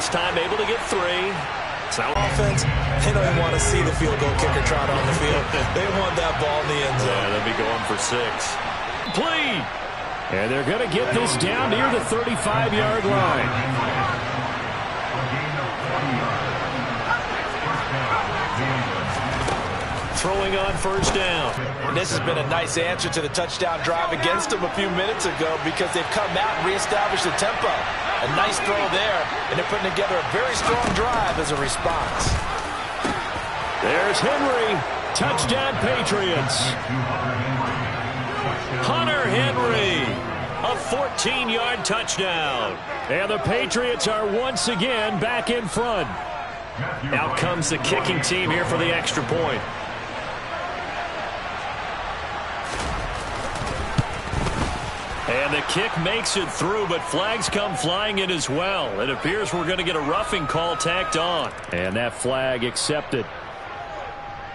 This time able to get 3. So offense, they don't even want to see the field goal kicker trot on the field. They want that ball in the end zone. Yeah, they'll be going for 6. Complete. And they're going to get this down near the 35-yard line. Throwing on first down. This has been a nice answer to the touchdown drive against them a few minutes ago because they've come out and reestablished the tempo. A nice throw there, and they're putting together a very strong drive as a response. There's Henry. Touchdown, Patriots. Hunter Henry. A 14-yard touchdown. And the Patriots are once again back in front. Out comes the kicking team here for the extra point. And the kick makes it through, but flags come flying in as well. It appears we're going to get a roughing call tacked on. And that flag accepted.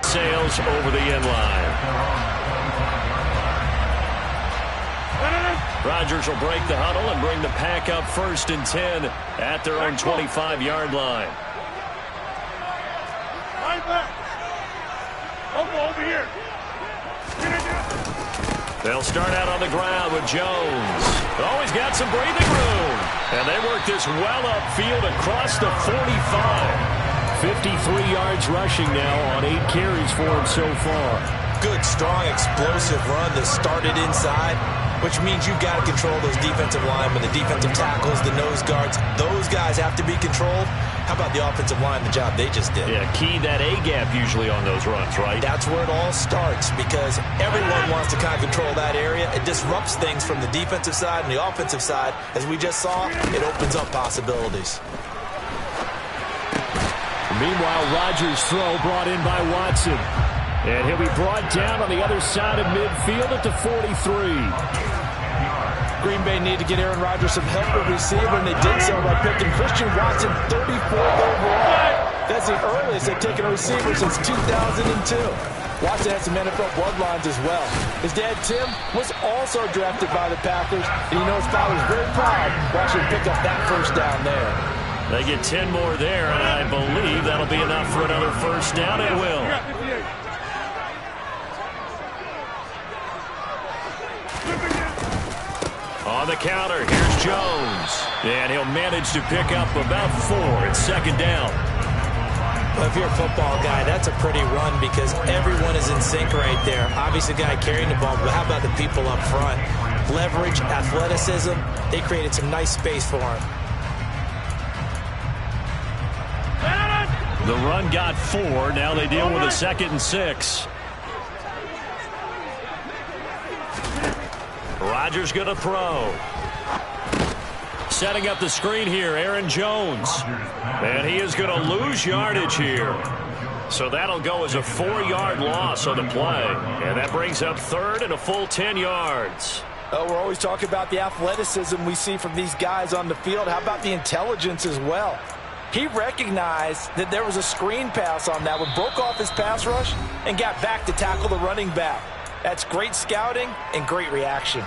Sails over the end line. Rodgers will break the huddle and bring the pack up 1st and 10 at their own 25-yard line. Over here. They'll start out on the ground with Jones. Oh, he's got some breathing room. And they work this well upfield across the 45. 53 yards rushing now on 8 carries for him so far. Good, strong, explosive run that started inside, which means you've got to control those defensive linemen, the defensive tackles, the nose guards. Those guys have to be controlled. How about the offensive line, the job they just did? Yeah, key that A-gap usually on those runs, right? That's where it all starts because everyone wants to kind of control that area. It disrupts things from the defensive side and the offensive side. As we just saw, it opens up possibilities. Meanwhile, Rodgers' throw brought in by Watson. And he'll be brought down on the other side of midfield at the 43. Green Bay need to get Aaron Rodgers some help at receiver, and they did so by picking Christian Watson 34th overall. That's the earliest they've taken a receiver since 2002. Watson has some NFL bloodlines as well. His dad, Tim, was also drafted by the Packers, and you know his father's very proud watching him pick up that first down there. They get 10 more there, and I believe that'll be enough for another first down. It will. On the counter, here's Jones. And he'll manage to pick up about 4 at 2nd down. Well, if you're a football guy, that's a pretty run because everyone is in sync right there. Obviously, the guy carrying the ball, but how about the people up front? Leverage, athleticism, they created some nice space for him. The run got 4. Now they deal with a 2nd and 6. Rodgers going to throw. Setting up the screen here, Aaron Jones. And he is going to lose yardage here. So that'll go as a 4-yard loss on the play. And that brings up 3rd and a full 10 yards. Oh, we're always talking about the athleticism we see from these guys on the field. How about the intelligence as well? He recognized that there was a screen pass on that one, broke off his pass rush, and got back to tackle the running back. That's great scouting and great reaction.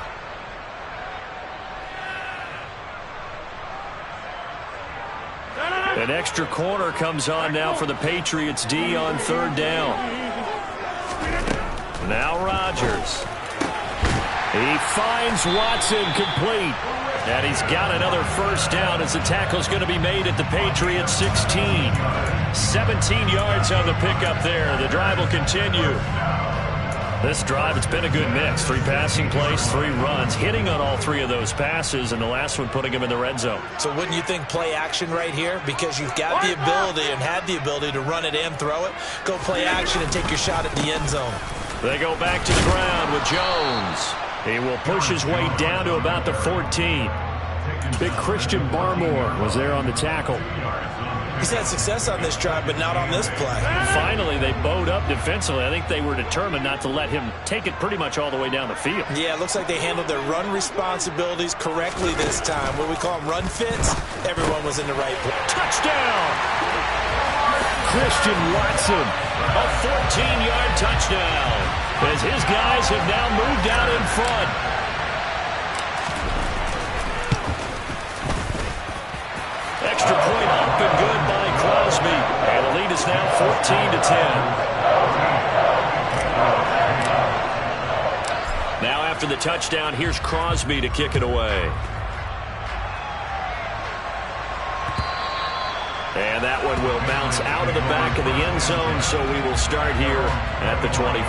An extra corner comes on now for the Patriots D on 3rd down. Now Rodgers. He finds Watson complete. And he's got another first down as the tackle's going to be made at the Patriots 16. 17 yards on the pickup there. The drive will continue. This drive, it's been a good mix. 3 passing plays, 3 runs, hitting on all 3 of those passes, and the last one putting him in the red zone. So wouldn't you think play action right here? Because you've got the ability and had the ability to run it and throw it. Go play action and take your shot at the end zone. They go back to the ground with Jones. He will push his way down to about the 14. Big Christian Barmore was there on the tackle. He's had success on this drive, but not on this play. Finally, they bowed up defensively. I think they were determined not to let him take it pretty much all the way down the field. Yeah, it looks like they handled their run responsibilities correctly this time. What we call them run fits, everyone was in the right place. Touchdown! Christian Watson. A 14-yard touchdown as his guys have now moved out in front. Extra point up It's now 14-10. Now after the touchdown, here's Crosby to kick it away. And that one will bounce out of the back of the end zone, so we will start here at the 25.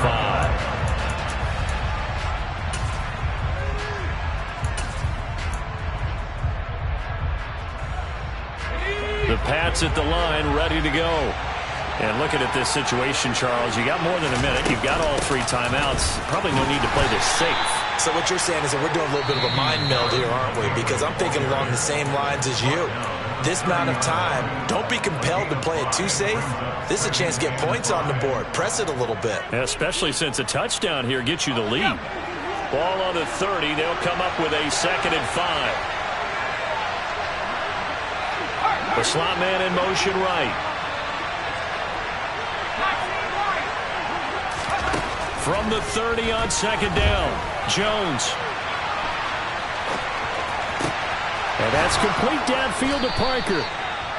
The Pats at the line, ready to go. And looking at this situation, Charles, you got more than a minute. You've got all 3 timeouts. Probably no need to play this safe. So what you're saying is that we're doing a little bit of a mind meld here, aren't we? Because I'm thinking along the same lines as you. This amount of time, don't be compelled to play it too safe. This is a chance to get points on the board. Press it a little bit. Especially since a touchdown here gets you the lead. Ball on the 30. They'll come up with a 2nd and 5. The slot man in motion right. From the 30 on 2nd down, Jones. And that's complete downfield to Parker.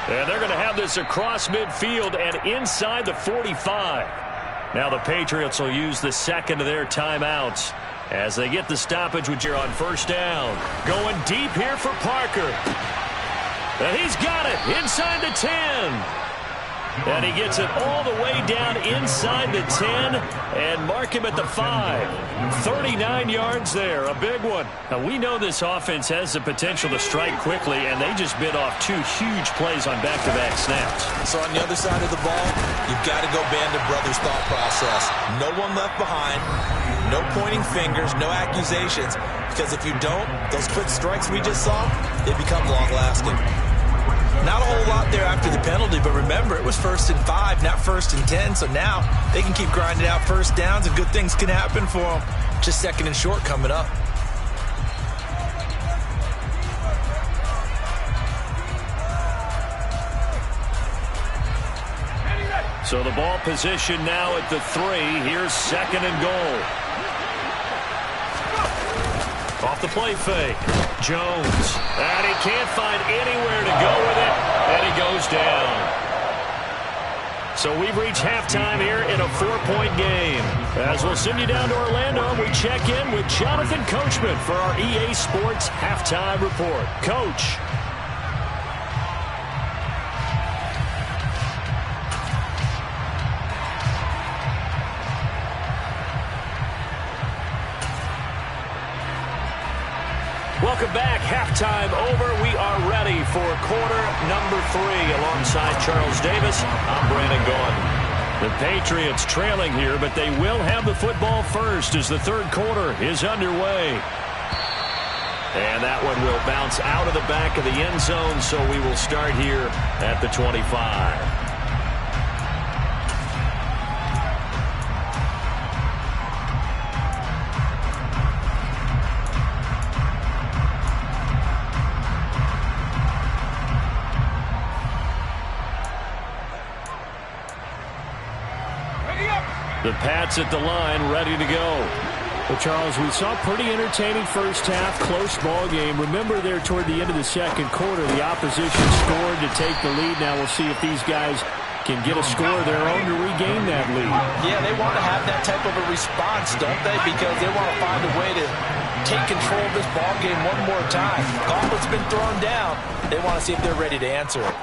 And they're going to have this across midfield and inside the 45. Now the Patriots will use the 2nd of their timeouts as they get the stoppage with here on 1st down. Going deep here for Parker. And he's got it inside the 10. And he gets it all the way down inside the 10 and mark him at the 5. 39 yards there, a big one. Now, we know this offense has the potential to strike quickly, and they just bit off 2 huge plays on back-to-back snaps. So on the other side of the ball, you've got to go Band of Brothers thought process. No one left behind, no pointing fingers, no accusations, because if you don't, those quick strikes we just saw, they become long-lasting. Not a whole lot there after the penalty, but remember, it was 1st and 5, not 1st and 10, so now they can keep grinding out 1st downs and good things can happen for them. Just 2nd and short coming up. So the ball position now at the 3. Here's 2nd and goal. Off the play fake. Jones. And he can't find anywhere to go with it. And he goes down. So we've reached halftime here in a 4-point game. As we'll send you down to Orlando, we check in with Jonathan Coachman for our EA Sports Halftime Report. Coach. Welcome back. Halftime over. We are ready for quarter number 3. Alongside Charles Davis, I'm Brandon Gaudin. The Patriots trailing here, but they will have the football first as the 3rd quarter is underway. And that one will bounce out of the back of the end zone, so we will start here at the 25. The Pats at the line, ready to go. Well, Charles, we saw pretty entertaining first half, close ball game. Remember there toward the end of the 2nd quarter, the opposition scored to take the lead. Now we'll see if these guys can get a score of their own to regain that lead. Yeah, they want to have that type of a response, don't they? Because they want to find a way to take control of this ball game one more time. Gauntlet's been thrown down. They want to see if they're ready to answer it.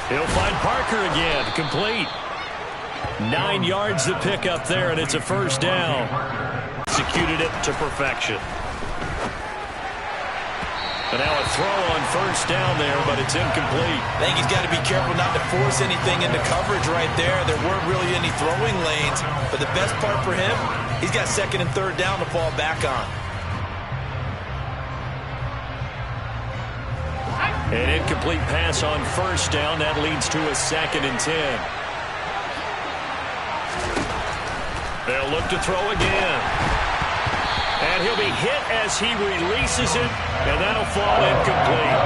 He'll find Parker again, complete. 9 yards to pick up there, and it's a 1st down. Executed it to perfection. And now a throw on 1st down there, but it's incomplete. I think he's got to be careful not to force anything into coverage right there. There weren't really any throwing lanes, but the best part for him, he's got 2nd and 3rd down to fall back on. An incomplete pass on 1st down. That leads to a 2nd and 10. They'll look to throw again. And he'll be hit as he releases it, and that'll fall incomplete.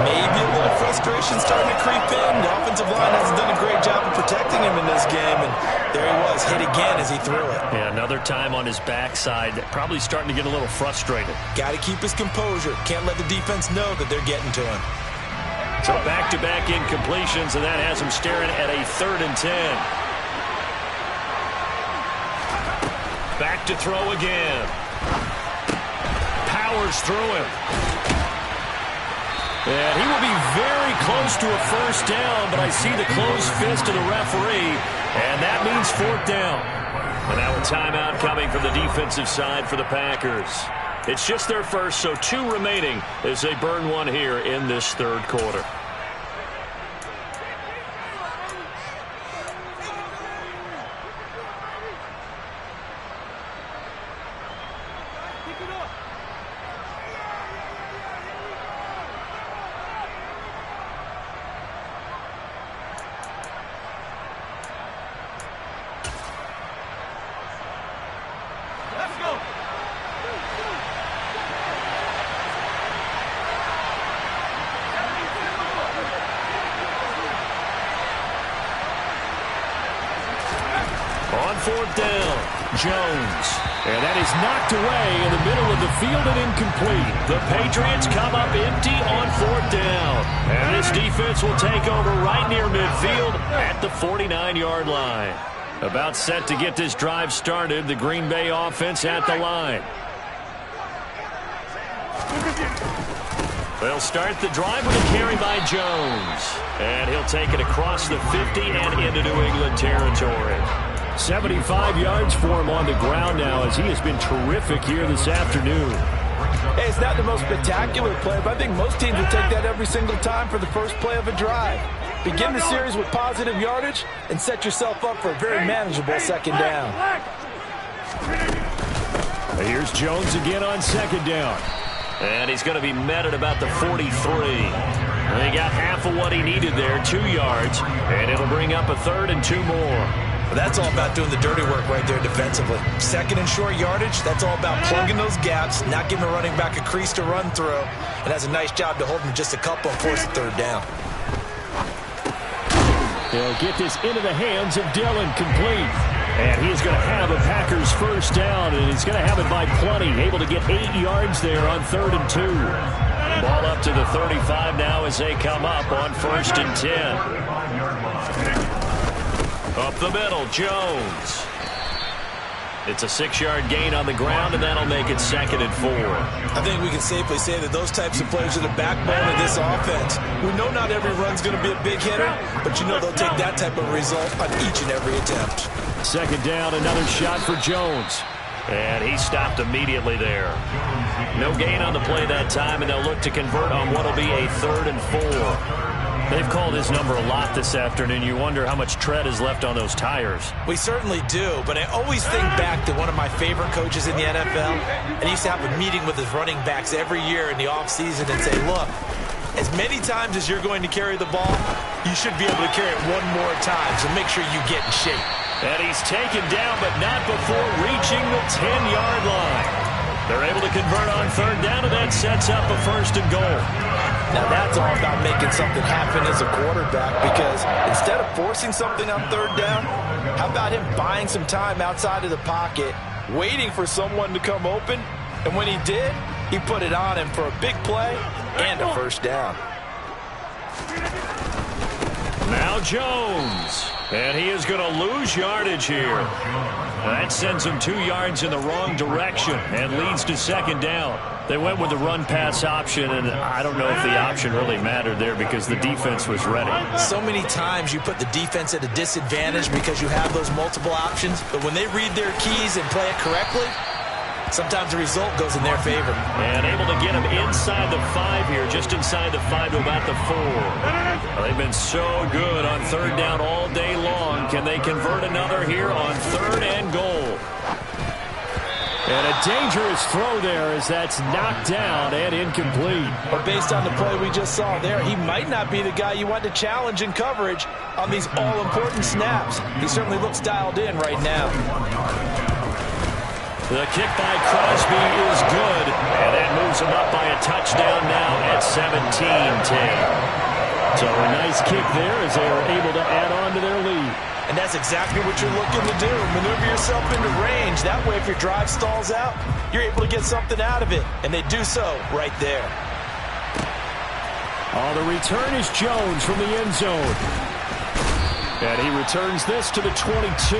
Maybe a little frustration starting to creep in. The offensive line hasn't done a great job of protecting him in this game, and there he was, hit again as he threw it. Yeah, another time on his backside, probably starting to get a little frustrated. Got to keep his composure. Can't let the defense know that they're getting to him. So back-to-back incompletions, and that has him staring at a 3rd and 10. Back to throw again. Powers through him. And he will be very close to a 1st down, but I see the closed fist of the referee, and that means 4th down. And now a timeout coming from the defensive side for the Packers. It's just their first, so 2 remaining as they burn one here in this 3rd quarter. On 4th down, Jones. And that is knocked away in the middle of the field and incomplete. The Patriots come up empty on 4th down. And this defense will take over right near midfield at the 49-yard line. About set to get this drive started, the Green Bay offense at the line. They'll start the drive with a carry by Jones. And he'll take it across the 50 and into New England territory. 75 yards for him on the ground now, as he has been terrific here this afternoon. Hey, it's not the most spectacular play, but I think most teams will take that every single time for the first play of a drive. Begin the series with positive yardage and set yourself up for a very manageable 2nd down. Here's Jones again on 2nd down. And he's going to be met at about the 43. And he got half of what he needed there, 2 yards, and it'll bring up a 3rd and 2 more. Well, that's all about doing the dirty work right there defensively. 2nd and short yardage, that's all about plugging those gaps, not giving the running back a crease to run through, and has a nice job to hold him just a couple and force the 3rd down. They'll get this into the hands of Dillon, complete. And he's going to have a Packers 1st down, and he's going to have it by plenty, able to get 8 yards there on 3rd and 2. Ball up to the 35 now as they come up on 1st and 10. Up the middle, Jones. It's a 6-yard gain on the ground, and that'll make it 2nd and 4. I think we can safely say that those types of players are the backbone of this offense. We know not every run's going to be a big hitter, but you know they'll take that type of result on each and every attempt. 2nd down, another shot for Jones. And he stopped immediately there. No gain on the play that time, and they'll look to convert on what will be a 3rd and 4. They've called his number a lot this afternoon. You wonder how much tread is left on those tires. We certainly do, but I always think back to one of my favorite coaches in the NFL, and he used to have a meeting with his running backs every year in the offseason and say, look, as many times as you're going to carry the ball, you should be able to carry it one more time, so make sure you get in shape. And he's taken down, but not before reaching the 10-yard line. They're able to convert on 3rd down, and that sets up a 1st and goal. Now that's all about making something happen as a quarterback, because instead of forcing something on 3rd down, how about him buying some time outside of the pocket, waiting for someone to come open, and when he did, he put it on him for a big play and a 1st down. Now Jones, and he is going to lose yardage here. That sends him 2 yards in the wrong direction and leads to 2nd down. They went with the run-pass option, and I don't know if the option really mattered there because the defense was ready. So many times you put the defense at a disadvantage because you have those multiple options, but when they read their keys and play it correctly, sometimes the result goes in their favor. And able to get him inside the 5 here, just inside the 5 to about the 4. They've been so good on 3rd down all day long. Can they convert another here on 3rd and goal? And a dangerous throw there as that's knocked down and incomplete. But based on the play we just saw there, he might not be the guy you want to challenge in coverage on these all-important snaps. He certainly looks dialed in right now. The kick by Crosby is good, and that moves him up by a touchdown now at 17-10. So a nice kick there as they are able to add on to their lead. And that's exactly what you're looking to do. Maneuver yourself into range. That way, if your drive stalls out, you're able to get something out of it. And they do so right there. Oh, the return is Jones from the end zone. And he returns this to the 22.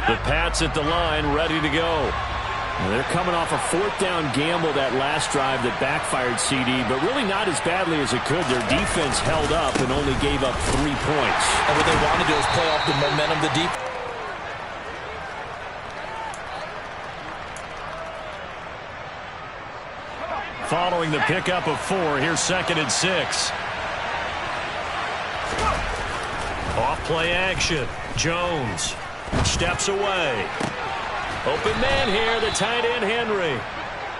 The Pats at the line, ready to go. Well, they're coming off a fourth down gamble that last drive that backfired CD, but really not as badly as it could. Their defense held up and only gave up 3 points. And what they want to do is play off the momentum of the defense. Following the pickup of 4, here's 2nd and 6. Off play action. Jones steps away. Open man here, the tight end Henry.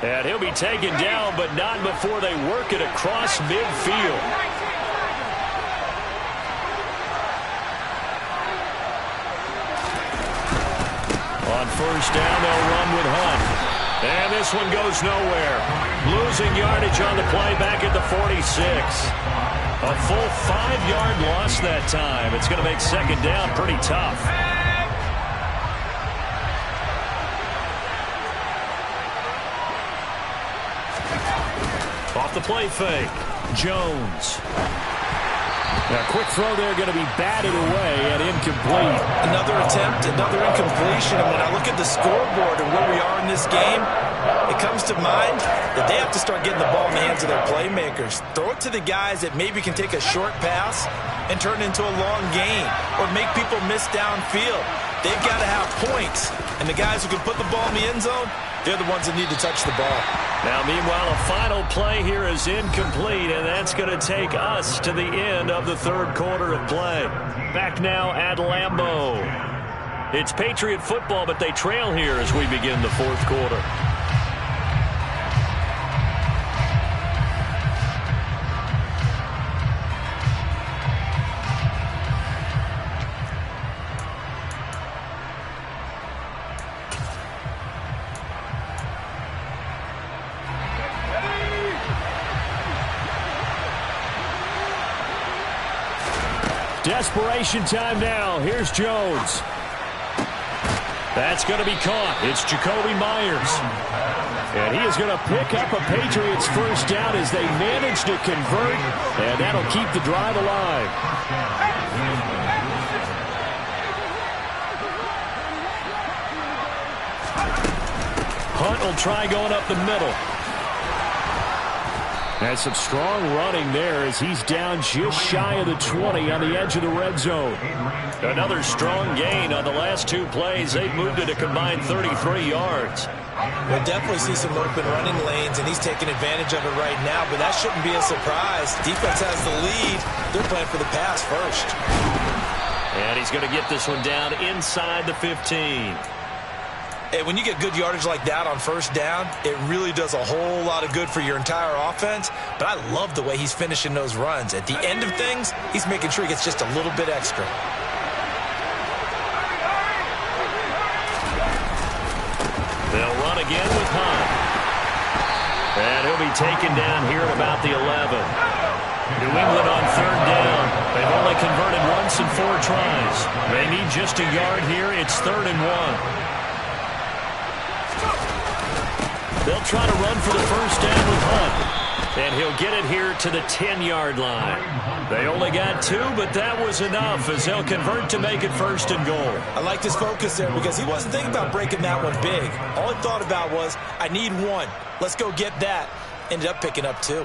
And he'll be taken down, but not before they work it across midfield. On first down, they'll run with Hunt. And this one goes nowhere. Losing yardage on the play back at the 46. A full 5-yard loss that time. It's going to make second down pretty tough. Off the play fake. Jones. A quick throw there going to be batted away and incomplete. Another attempt, another incompletion. And when I look at the scoreboard and where we are in this game, it comes to mind that they have to start getting the ball in the hands of their playmakers. Throw it to the guys that maybe can take a short pass and turn it into a long gain or make people miss downfield. They've got to have points. And the guys who can put the ball in the end zone, they're the ones that need to touch the ball. Now, meanwhile, a final play here is incomplete, and that's going to take us to the end of the third quarter of play. Back now at Lambeau. It's Patriot football, but they trail here as we begin the fourth quarter. Desperation time now. Here's Jones. That's going to be caught. It's Jakobi Meyers. And he is going to pick up a Patriots first down as they manage to convert, and that'll keep the drive alive. Hunt will try going up the middle. And some strong running there as he's down just shy of the 20 on the edge of the red zone. Another strong gain on the last 2 plays. They've moved it a combined 33 yards. We'll definitely see some open running lanes, and he's taking advantage of it right now, but that shouldn't be a surprise. Defense has the lead. They're playing for the pass first. And he's going to get this one down inside the 15. Hey, when you get good yardage like that on first down, it really does a whole lot of good for your entire offense. But I love the way he's finishing those runs. At the end of things, he's making sure he gets just a little bit extra. They'll run again with Hunt. And he'll be taken down here at about the 11. New England on third down. They've only converted once in 4 tries. They need just a yard here. It's 3rd and 1. They'll try to run for the first down with Hunt. And he'll get it here to the 10-yard line. They only got 2, but that was enough as they'll convert to make it 1st and goal. I liked his focus there because he wasn't thinking about breaking that one big. All he thought about was, I need 1. Let's go get that. Ended up picking up 2.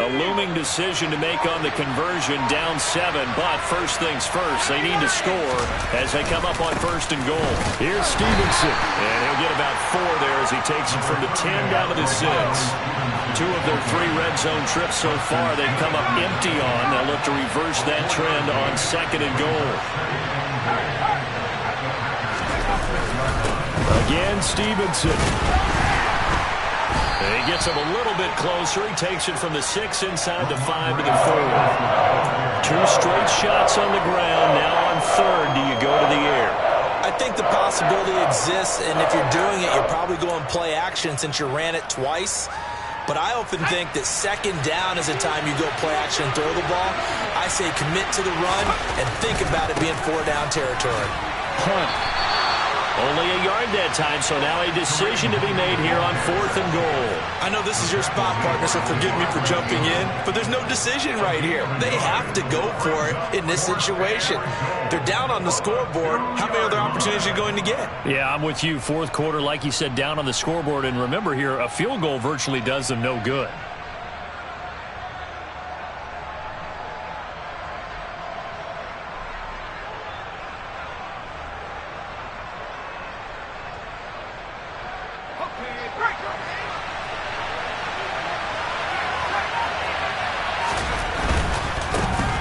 A looming decision to make on the conversion, down 7, but first things first, they need to score as they come up on 1st and goal. Here's Stevenson. And he'll get about 4 there as he takes it from the 10 down to the 6. 2 of their 3 red zone trips so far they've come up empty on. They'll look to reverse that trend on 2nd and goal. Again, Stevenson. He gets him a little bit closer. He takes it from the 6 inside the 5 to the 4. 2 straight shots on the ground. Now on 3rd, do you go to the air? I think the possibility exists, and if you're doing it, you're probably going play action since you ran it twice. But I often think that 2nd down is the time you go play action and throw the ball. I say commit to the run and think about it being 4-down territory. Hunt. Only a yard that time, so now a decision to be made here on 4th and goal. I know this is your spot, partner, so forgive me for jumping in, but there's no decision right here. They have to go for it in this situation. They're down on the scoreboard. How many other opportunities are you going to get? Yeah, I'm with you. 4th quarter, like you said, down on the scoreboard. And remember here, a field goal virtually does them no good.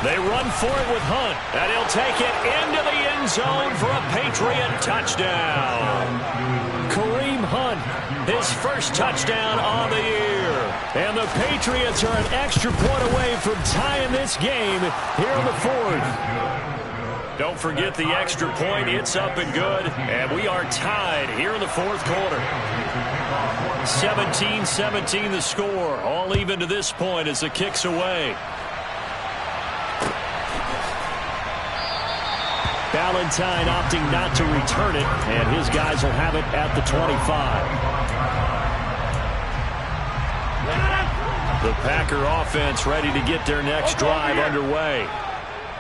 They run for it with Hunt, and he'll take it into the end zone for a Patriot touchdown. Kareem Hunt, His first touchdown on the year. and the Patriots are an extra point away from tying this game here in the 4th. Don't forget the extra point. It's up and good, and we are tied here in the 4th quarter. 17-17 the score, all even to this point as the kick's away. Valentine opting not to return it, and his guys will have it at the 25. The Packer offense ready to get their next drive underway.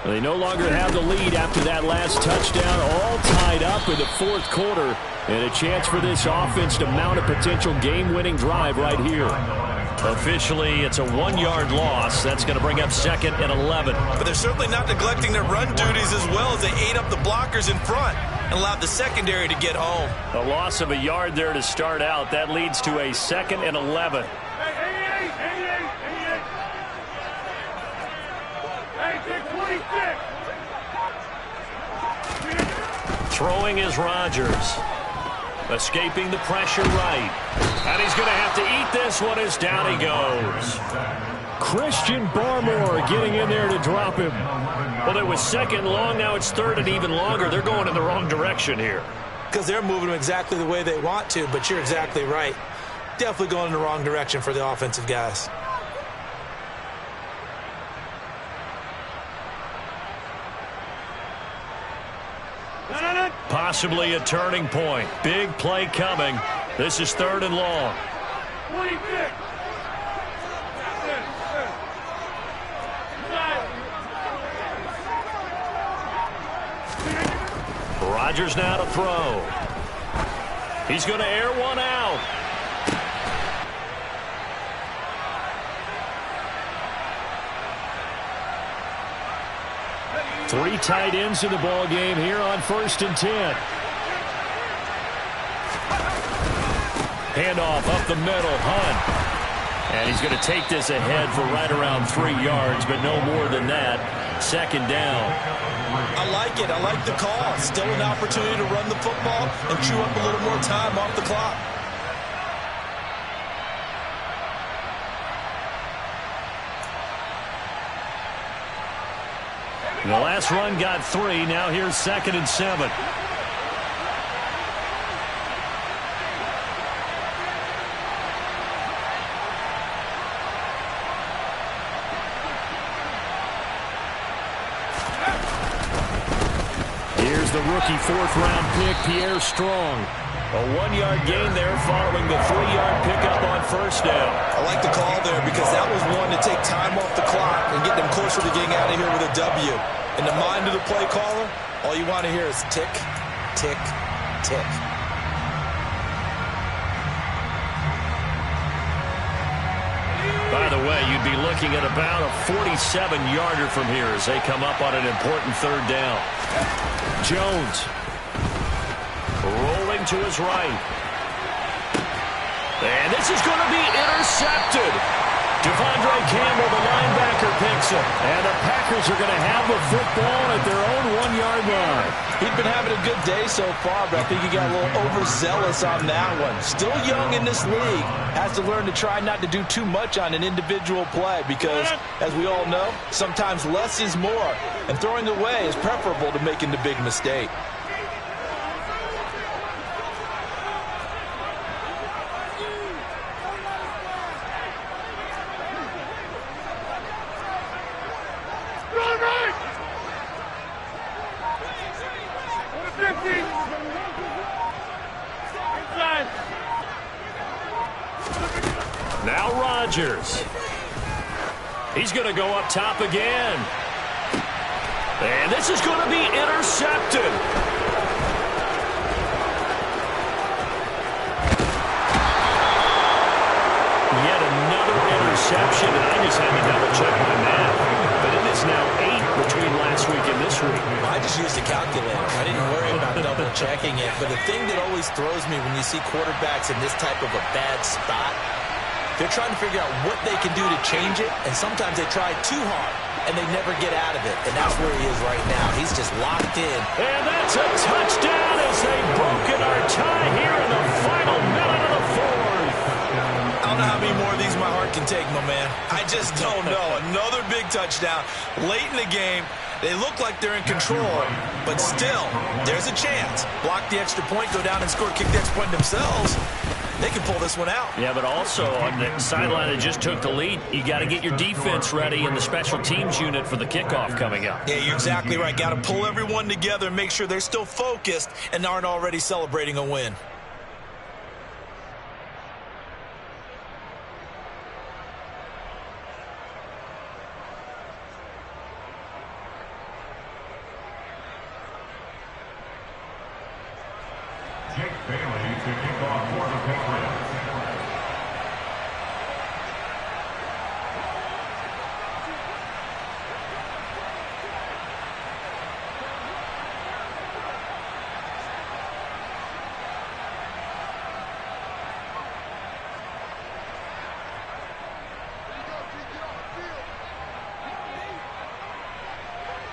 They no longer have the lead after that last touchdown, all tied up in the 4th quarter, and a chance for this offense to mount a potential game-winning drive right here. Officially, it's a 1-yard loss. That's going to bring up 2nd and 11. But they're certainly not neglecting their run duties as well as they ate up the blockers in front and allowed the secondary to get home. A loss of a yard there to start out. That leads to a 2nd and 11. Throwing is Rodgers. Escaping the pressure right. And he's going to have to eat this one as down he goes. Christian Barmore getting in there to drop him. Well, it was 2nd long. Now it's 3rd and even longer. They're going in the wrong direction here. Because they're moving them exactly the way they want to, but you're exactly right. Definitely going in the wrong direction for the offensive guys. Possibly a turning point. Big play coming. This is 3rd and long. Rodgers now to throw. He's going to air one out. Three tight ends in the ball game here on 1st and 10. Handoff up the middle, Hunt. And he's going to take this ahead for right around 3 yards, but no more than that. 2nd down. I like it. I like the call. Still an opportunity to run the football and chew up a little more time off the clock. The last run got 3. Now here's 2nd and 7. Here's the rookie 4th-round pick, Pierre Strong. A 1-yard gain there following the 3-yard pickup on 1st down. I like the call there because that was one to take time off the clock and get them closer to getting out of here with a W. In the mind of the play caller, all you want to hear is tick, tick, tick. By the way, you'd be looking at about a 47-yarder from here as they come up on an important 3rd down. Jones. Rolling to his right. And this is going to be intercepted. Devondre Campbell, the linebacker, picks it. And the Packers are going to have the football at their own 1-yard line. He'd been having a good day so far, but I think he got a little overzealous on that one. Still young in this league. Has to learn to try not to do too much on an individual play because, as we all know, sometimes less is more. And throwing away is preferable to making the big mistake. Now Rodgers. He's going to go up top again. And this is going to be intercepted. Yet another interception, and I just had to double-check my math. But it is now 8 between last week and this week. I just used a calculator. I didn't worry about double-checking it. But the thing that always throws me when you see quarterbacks in this type of a bad spot, they're trying to figure out what they can do to change it, and sometimes they try too hard, and they never get out of it. And that's where he is right now. He's just locked in. And that's a touchdown as they've broken our tie here in the final minute of the fourth. I don't know how many more of these my heart can take, my man. I just don't know. Another big touchdown late in the game. They look like they're in control, but still, there's a chance. Block the extra point, go down and score, kick the extra point themselves. They can pull this one out. Yeah, but also on the sideline that just took the lead, you got to get your defense ready and the special teams unit for the kickoff coming up. Yeah, you're exactly right. Got to pull everyone together and make sure they're still focused and aren't already celebrating a win. Jake Bailey to kick off for the Patriots.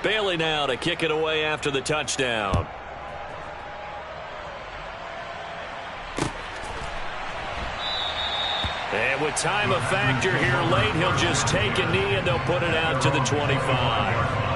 Bailey now to kick it away after the touchdown. And with time a factor here late, he'll just take a knee and they'll put it out to the 25.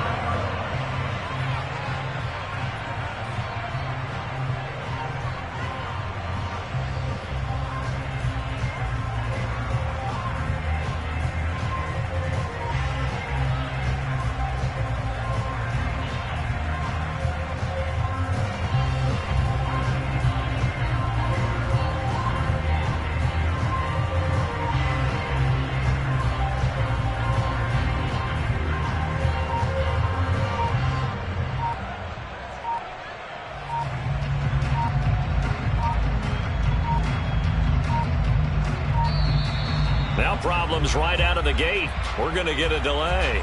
Now problems right out of the gate. We're going to get a delay.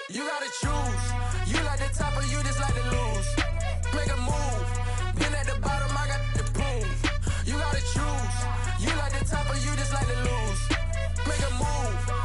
You gotta choose. You like the top or you just like to lose. Make a move. Been at the bottom, I got the prove. You gotta choose. You like the top or you just like to lose. Make a move.